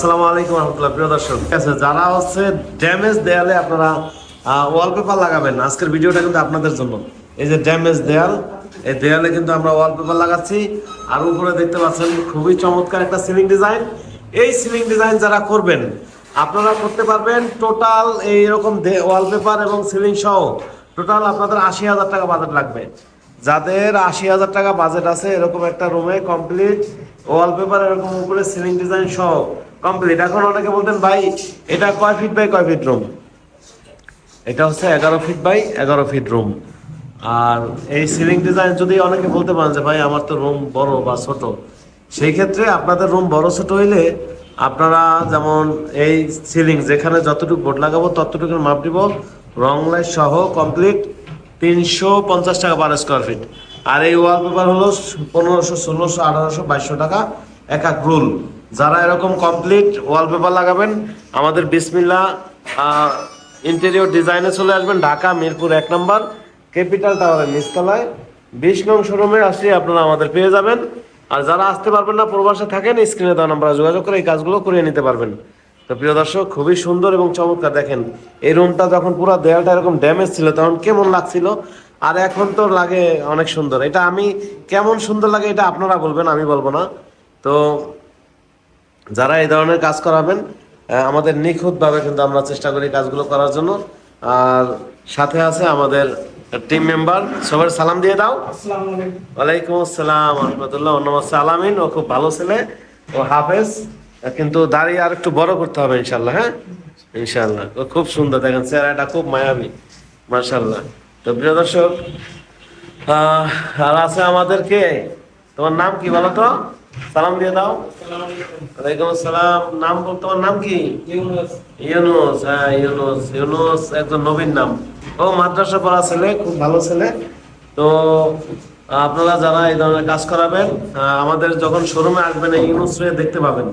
আসসালামু আলাইকুম রহমতুল্লাহ। প্রিয় দর্শক, ঠিক আছে, যারা হচ্ছে ড্যামেজ দেয়ালে আপনারা ওয়ালপেপার লাগাবেন, আজকের ভিডিওটা কিন্তু আপনাদের জন্য। এই যে ড্যামেজ দেয়াল, এই দেয়ালে কিন্তু আমরা ওয়ালপেপার লাগাচ্ছি। আর উপরে দেখতে পাচ্ছেন খুবই চমৎকার একটা সিলিং ডিজাইন। এই সিলিং ডিজাইন যারা করবেন আপনারা করতে পারবেন টোটাল এইরকম ওয়ালপেপার এবং সিলিং সহ টোটাল আপনাদের ৮০,০০০ টাকা বাজেট লাগবে। যাদের ৮০,০০০ টাকা বাজেট আছে এরকম একটা রুমে কমপ্লিট ওয়ালপেপার এরকম উপরে সিলিং ডিজাইন সহ কমপ্লিট। এখন অনেকে বলতেন ভাই এটা কয় ফিট বাই কয় ফিট রুম? এটা হচ্ছে 11 ফিট বাই 11 ফিট রুম। আর এই সিলিং ডিজাইন যদি অনেকে বলতে পারেন যে ভাই আমার তো রুম বড় বা ছোট, সেই ক্ষেত্রে আপনাদের রুম বড় ছোট হইলে আপনারা যেমন এই সিলিং যেখানে যতটুকু বোর্ড লাগাবো ততটুকুর মাপ দিব, রং লাইট সহ কমপ্লিট ৩৫০ টাকা পার স্কোয়ার ফিট। আর এই ওয়ালপেপার হলো ১৫০০, ১৬০০, ১৮০০, ২২০০ টাকা এক এক রুল। যারা এরকম কমপ্লিট ওয়ালপেপার লাগাবেন আমাদের বিসমিল্লাহ ইন্টেরিয়র ডিজাইনে চলে আসবেন, ঢাকা মিরপুর ১ নম্বর ক্যাপিটাল টাওয়ারের নিচতলায় ২০ নং শোরুমে আসলে আপনারা আমাদের পেয়ে যাবেন। আর যারা আসতে পারবেন না, প্রবাসে থাকেন, স্ক্রিনে দেওয়া নাম্বারে যোগাযোগ করে এই কাজগুলো করিয়ে নিতে পারবেন। তো প্রিয় দর্শক, খুবই সুন্দর এবং চমৎকার। দেখেন এই রুমটা যখন পুরো দেয়ালটা এরকম ড্যামেজ ছিল তখন কেমন লাগছিল, আর এখন তো লাগে অনেক সুন্দর। এটা আমি কেমন সুন্দর লাগে এটা আপনারা বলবেন, আমি বলবো না। তো যারা এই ধরনের কাজ করাবেন আমাদের নিখুঁতভাবে কিন্তু আমরা চেষ্টা করি কাজগুলো করার জন্য। আর সাথে আছে আমাদের টিম মেম্বার, সবার সালাম দিয়ে দাও। ওয়ালাইকুম আসসালাম রহমতুল্লাহ। ওর নাম হচ্ছে আলামিন, ও খুব ভালো ছেলে, ও হাফেজ, কিন্তু দাঁড়িয়ে আর একটু বড় করতে হবে ইনশাল্লাহ। হ্যাঁ ইনশাল্লাহ, ও খুব সুন্দর, দেখেন চেহারাটা খুব মায়াবী, মাশাল্লাহ। তো প্রিয় দর্শক, আর আছে আমাদেরকে, তোমার নাম কি বলো তো? সালাম দিয়ে দাও। ওয়ালাইকুম আসসালাম। নাম বল, তোমার নাম কি? ইউনুস। হ্যাঁ ইউনুস, ইউনুস একজন নবীন নাম। ও মাদ্রাসা পড়া ছেলে, খুব ভালো ছেলে। তো আপনারা যারা এই ধরনের কাজ করাবেন আমাদের যখন শোরুমে আসবেন এই ইউনুস রে দেখতে পাবেন।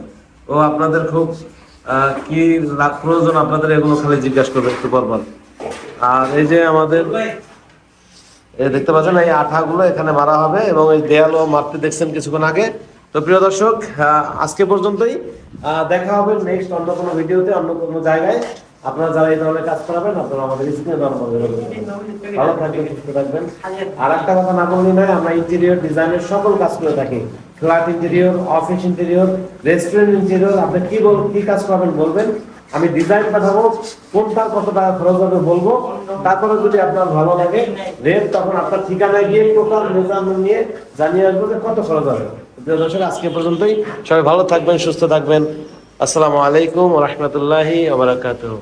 ও আপনাদের খুব কি প্রয়োজন আপনাদের এগুলো খালি জিজ্ঞাসা করবে একটু পরপর। আর এই যে আমাদের দেখতে পাচ্ছেন এই আঠাগুলো এখানে মারা হবে এবং এই দেয়ালও মারতে দেখছেন কিছুক্ষণ আগে। তো প্রিয় দর্শক, আজকে পর্যন্তই। দেখা হবে নেক্সট অন্য কোনো ভিডিওতে, অন্য কোনো জায়গায়। আপনারা যারা এই ধরনের কাজ করাবেন আপনারা আমাদের স্ক্রিনে দেওয়া নাম্বারে যোগাযোগ করবেন। ভালো থাকবেন, সুস্থ থাকবেন। আর একটা কথা না বললেই নয়, আমরা ইন্টেরিয়র ডিজাইনের সকল কাজ করে থাকি। Flat interior, office interior, restaurant interior. আপনি কি কাজ করবেন বলবেন, আমি ডিজাইন পাঠাবো, কোনটা কত টাকা খরচ হবে বলবো। তারপরে যদি আপনার ভালো লাগে রেট, তখন আপনার ঠিকানায় গিয়ে টোটাল মেজারমেন্ট নিয়ে জানিয়ে আসবো যে কত খরচ হবে। প্রিয় দর্শক, আজকে পর্যন্তই। সবাই ভালো থাকবেন, সুস্থ থাকবেন। আসসালামু আলাইকুম ওয়া রাহমাতুল্লাহি ওয়া বারাকাতুহু।